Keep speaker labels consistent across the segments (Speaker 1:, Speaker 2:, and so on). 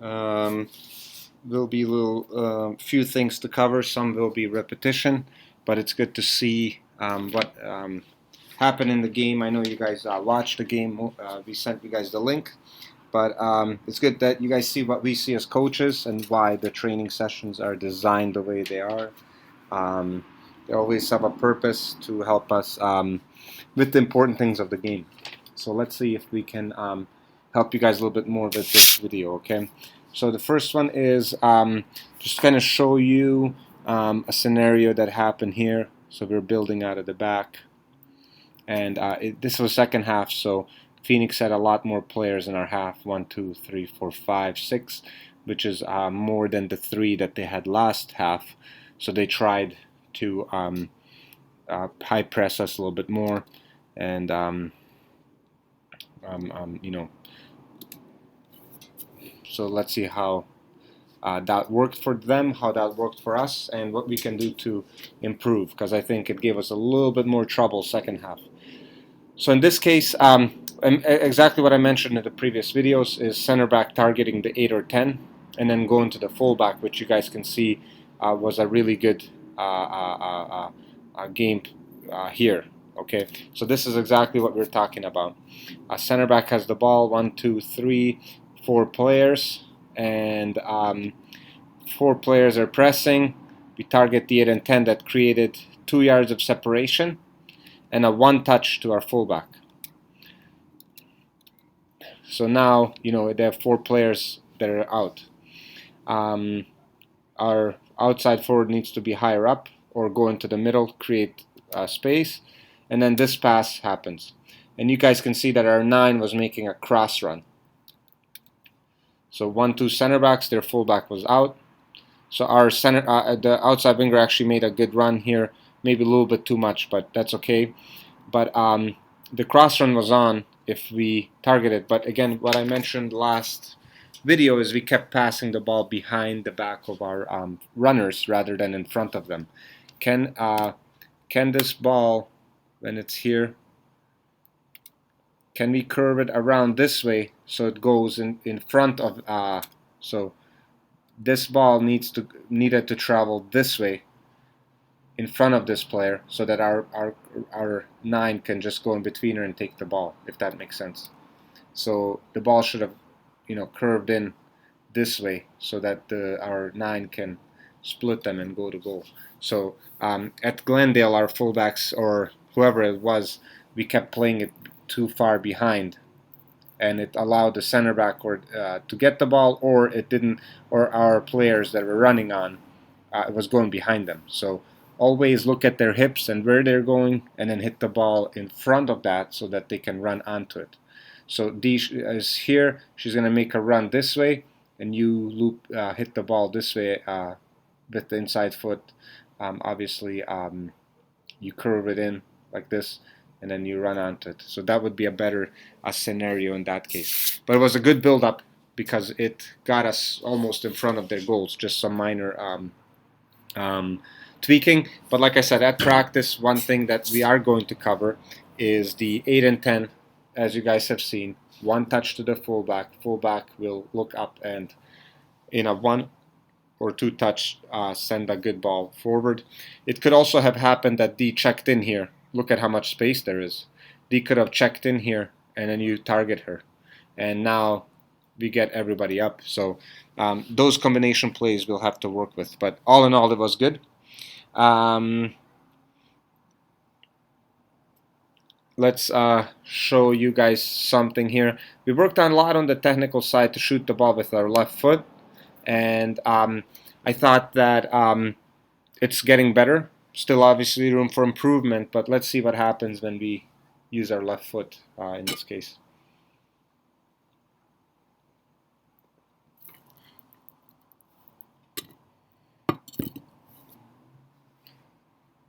Speaker 1: Um, will be few things to cover. Some will be repetition, but it's good to see what happened in the game. I know you guys watched the game. We sent you guys the link, but it's good that you guys see what we see as coaches and why the training sessions are designed the way they are. Um, they always have a purpose to help us with the important things of the game. So let's see if we can help you guys a little bit more with this video, okay? So the first one is just kind of show you a scenario that happened here. So we're building out of the back. And this was second half, so Phoenix had a lot more players in our half. 1, 2, 3, 4, 5, 6, which is more than the 3 that they had last half. So they tried to high press us a little bit more, and you know. So let's see how that worked for them, how that worked for us, and what we can do to improve. Because I think it gave us a little bit more trouble second half. So in this case, exactly what I mentioned in the previous videos is center back targeting the 8 or 10, and then going to the fullback, which you guys can see was a really good game here. Okay, so this is exactly what we're talking about. Center back has the ball, 1, 2, 3, 4 players, and 4 players are pressing. We target the 8 and 10 that created 2 yards of separation and a 1 touch to our fullback. So now, you know, they have 4 players that are out. Our outside forward needs to be higher up or go into the middle, create space, and then this pass happens. And you guys can see that our 9 was making a cross run. So 1, 2 center backs, their fullback was out. So our the outside winger actually made a good run here, maybe a little bit too much, but that's okay. But the cross run was on if we targeted. But again, what I mentioned last video is we kept passing the ball behind the back of our runners rather than in front of them. Can this ball, when it's here, can we curve it around this way so it goes in front of so this ball needed to travel this way in front of this player so that our 9 can just go in between her and take the ball, if that makes sense. So the ball should have, you know, curved in this way so that our 9 can split them and go to goal. So at Glendale, our fullbacks or whoever it was, we kept playing it too far behind, and it allowed the center back or to get the ball, or it didn't, or our players that were running on, it was going behind them. So always look at their hips and where they're going, and then hit the ball in front of that so that they can run onto it. So D is here. She's going to make a run this way, and you loop, hit the ball this way with the inside foot. Obviously, you curve it in like this, and then you run onto it. So that would be a better scenario in that case. But it was a good build-up because it got us almost in front of their goals, just some minor tweaking. But like I said, at practice, one thing that we are going to cover is the 8 and 10, as you guys have seen. 1 touch to the fullback. Fullback will look up and in a 1 or 2 touch send a good ball forward. It could also have happened that D checked in here. Look at how much space there is. D could have checked in here and then you target her. And now we get everybody up. So those combination plays we'll have to work with. But all in all, it was good. Let's show you guys something here. We worked on a lot on the technical side to shoot the ball with our left foot. And I thought that it's getting better. Still obviously room for improvement, but let's see what happens when we use our left foot in this case.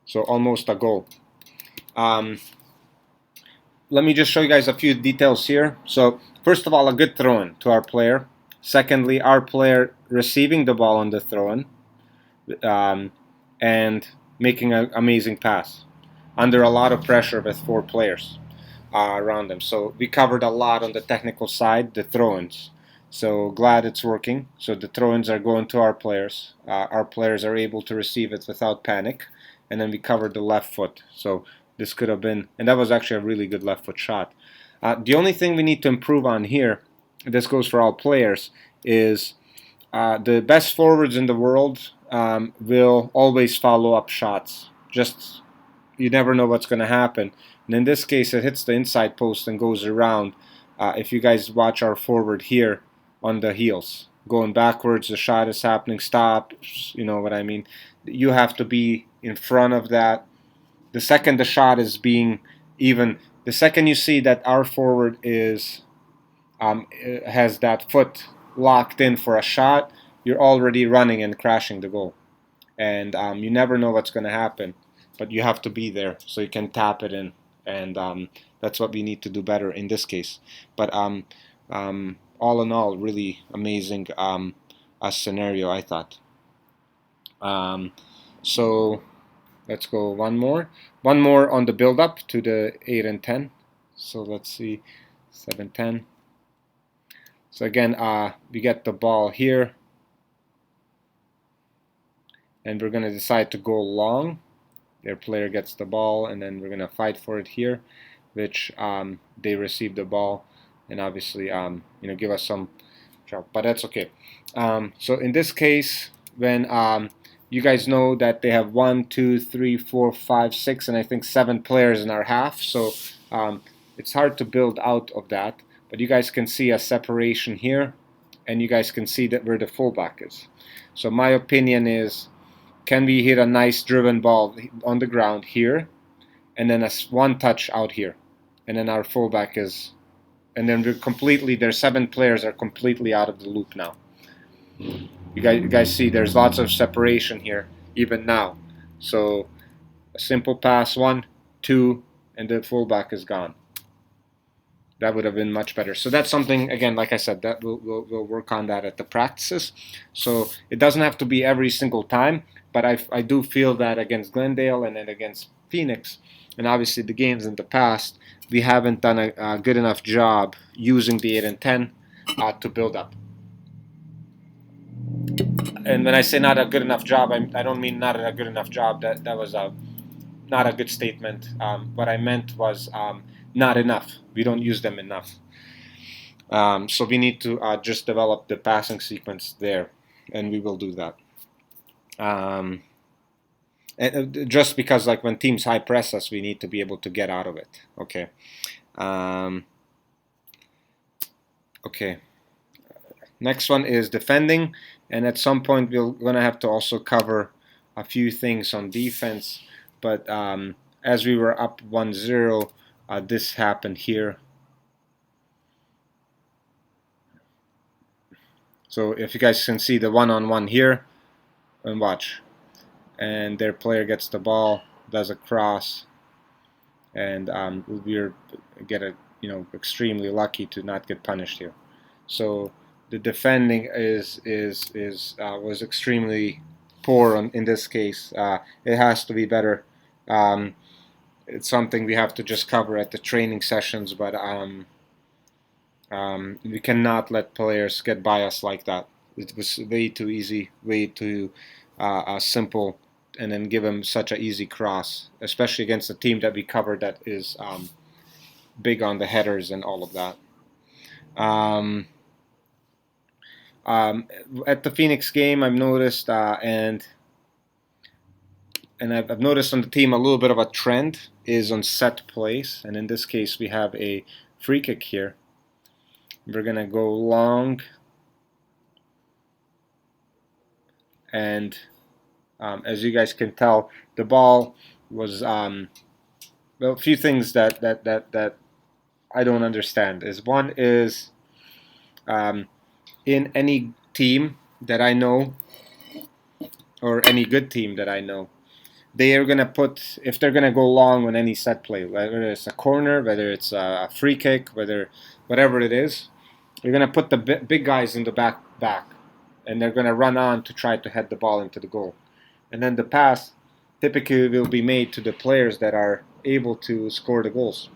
Speaker 1: So almost a goal. Let me just show you guys a few details here. So first of all, a good throw-in to our player. Secondly, our player receiving the ball on the throw-in and making an amazing pass under a lot of pressure with 4 players around them. So we covered a lot on the technical side, the throw-ins. So glad it's working. So the throw-ins are going to our players. Our players are able to receive it without panic, and then we covered the left foot. So this could have been, and that was actually a really good left foot shot. The only thing we need to improve on here, this goes for all players, is the best forwards in the world will always follow up shots. Just you never know what's going to happen. And in this case, it hits the inside post and goes around. If you guys watch our forward here on the heels, going backwards, the shot is happening, stops, you know what I mean? You have to be in front of that. The second the shot is being even, the second you see that our forward is has that foot locked in for a shot, you're already running and crashing the goal. And you never know what's going to happen, but you have to be there so you can tap it in. And that's what we need to do better in this case. But all in all, really amazing a scenario, I thought. So let's go one more. One more on the build up to the 8 and 10. So let's see, 7, 10. So again, we get the ball here, and we're going to decide to go long. Their player gets the ball, and then we're going to fight for it here, which they receive the ball, and obviously give us some trouble, but that's okay. So in this case, when you guys know that they have 1, 2, 3, 4, 5, 6, and I think 7 players in our half, so it's hard to build out of that. But you guys can see a separation here, and you guys can see that where the fullback is. So my opinion is, can we hit a nice driven ball on the ground here, and then a one touch out here, and then our fullback is, and then we're completely, their 7 players are completely out of the loop now. You guys see there's lots of separation here even now. So a simple pass, 1, 2, and the fullback is gone. That would have been much better. So that's something, again, like I said, that we'll work on that at the practices. So it doesn't have to be every single time, but I do feel that against Glendale and then against Phoenix, and obviously the games in the past, we haven't done a good enough job using the 8 and 10 to build up. And when I say not a good enough job, I don't mean not a good enough job. That was not a good statement. What I meant was not enough. We don't use them enough. So we need to just develop the passing sequence there, and we will do that. And just because, like, when teams high press us, we need to be able to get out of it. Okay. Okay. Next one is defending, and at some point we're going to have to also cover a few things on defense. But as we were up 1-0, this happened here. So if you guys can see the one-on-one here, and watch, and their player gets the ball, does a cross, and we're extremely lucky to not get punished here. So the defending was extremely poor in this case. It has to be better. It's something we have to just cover at the training sessions, but we cannot let players get by us like that. It was way too easy, way too simple, and then give them such an easy cross, especially against a team that we covered that is big on the headers and all of that. At the Phoenix game, I've noticed, and I've noticed on the team a little bit of a trend is on set plays, and in this case we have a free kick here. We're gonna go long, and as you guys can tell, the ball was well, a few things that I don't understand is, one is in any team that I know, or any good team that I know, they are gonna put, if they're gonna go long on any set play, whether it's a corner, whether it's a free kick, whatever it is, they're gonna put the big guys in the back, and they're gonna run on to try to head the ball into the goal, and then the pass typically will be made to the players that are able to score the goals.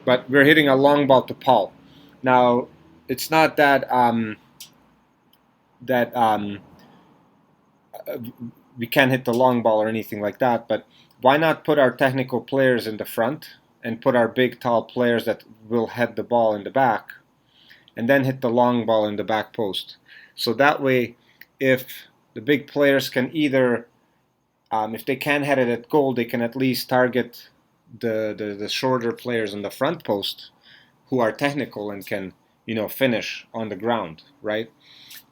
Speaker 1: But we're hitting a long ball to Paul. Now, it's not that that we can't hit the long ball or anything like that, but why not put our technical players in the front and put our big tall players that will head the ball in the back, and then hit the long ball in the back post. So that way, if the big players can either, if they can't head it at goal, they can at least target the shorter players in the front post who are technical and can, finish on the ground, right?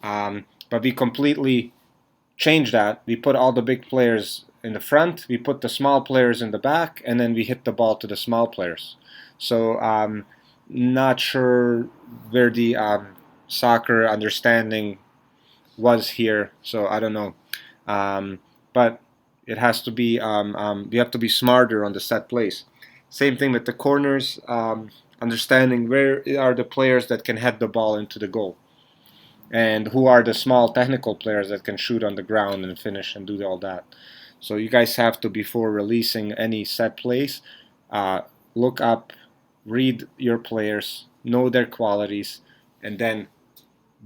Speaker 1: But we completely changed that. We put all the big players in the front, we put the small players in the back, and then we hit the ball to the small players. So not sure where the soccer understanding was here, so I don't know. But it has to be, you have to be smarter on the set plays. Same thing with the corners, understanding where are the players that can head the ball into the goal, and who are the small technical players that can shoot on the ground and finish and do all that. So you guys have to, before releasing any set plays, look up, read your players, know their qualities, and then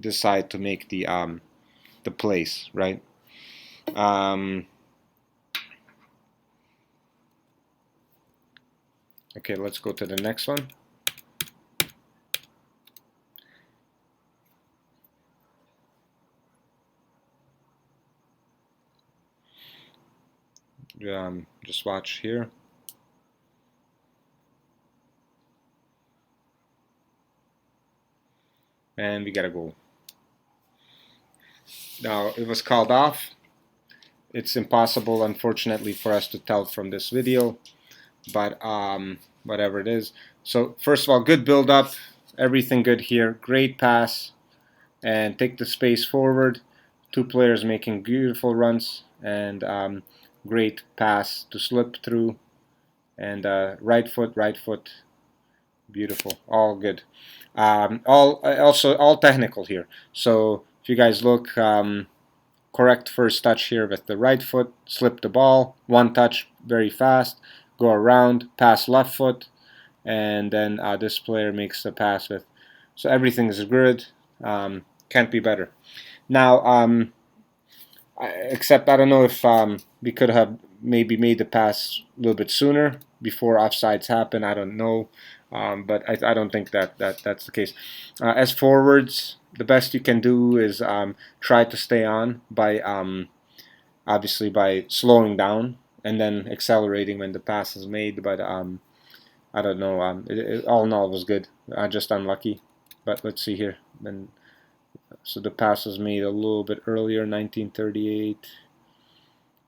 Speaker 1: decide to make the plays, right? Okay, let's go to the next one. Just watch here. And we got a goal. Now, it was called off. It's impossible, unfortunately, for us to tell from this video, but whatever it is. So, first of all, good build up, everything good here. Great pass, and take the space forward. Two players making beautiful runs, and great pass to slip through, and right foot, beautiful, all good. All technical here. So if you guys look, correct first touch here with the right foot, slip the ball, one touch very fast, go around, pass left foot, and then this player makes the pass with. So everything is good. Can't be better. Now, except I don't know if we could have maybe made the pass a little bit sooner before offsides happen. I don't know, but I don't think that's the case. As forwards, the best you can do is try to stay on by obviously by slowing down and then accelerating when the pass is made. But I don't know. All in all, it was good. Just unlucky. But let's see here. Then, so the pass was made a little bit earlier, 1938.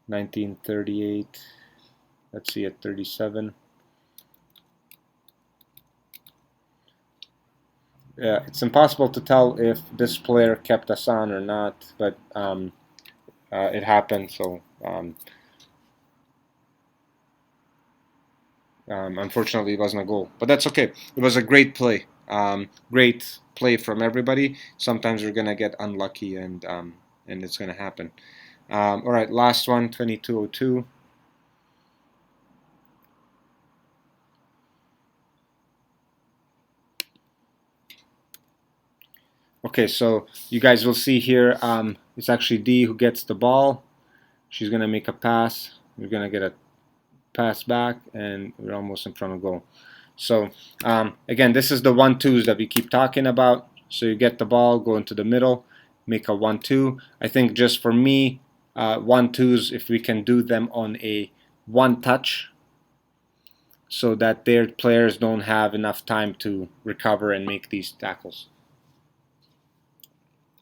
Speaker 1: 1938. Let's see at 37. Yeah, it's impossible to tell if this player kept us on or not, but it happened. So unfortunately, it wasn't a goal, but that's okay. It was a great play. Great play from everybody. Sometimes we're gonna get unlucky, and it's gonna happen. All right, last one, 2202. Okay, so you guys will see here, it's actually D who gets the ball. She's gonna make a pass. We're gonna get a pass back, and we're almost in front of goal. So again, this is the 1-2s that we keep talking about. So you get the ball, go into the middle, make a 1-2. I think just for me, 1-2s, if we can do them on a one touch, so that their players don't have enough time to recover and make these tackles.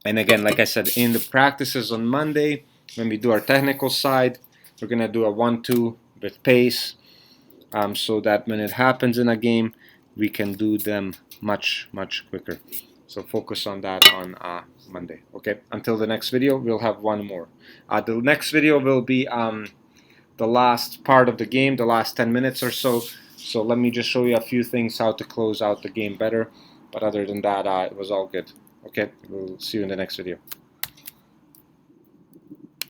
Speaker 1: And again, like I said, in the practices on Monday, when we do our technical side, we're gonna do a 1-2 with pace, so that when it happens in a game, we can do them much quicker. So focus on that on Monday. Okay, until the next video, we'll have one more. The next video will be the last part of the game, the last 10 minutes or so. So let me just show you a few things how to close out the game better. But other than that, it was all good. Okay, we'll see you in the next video.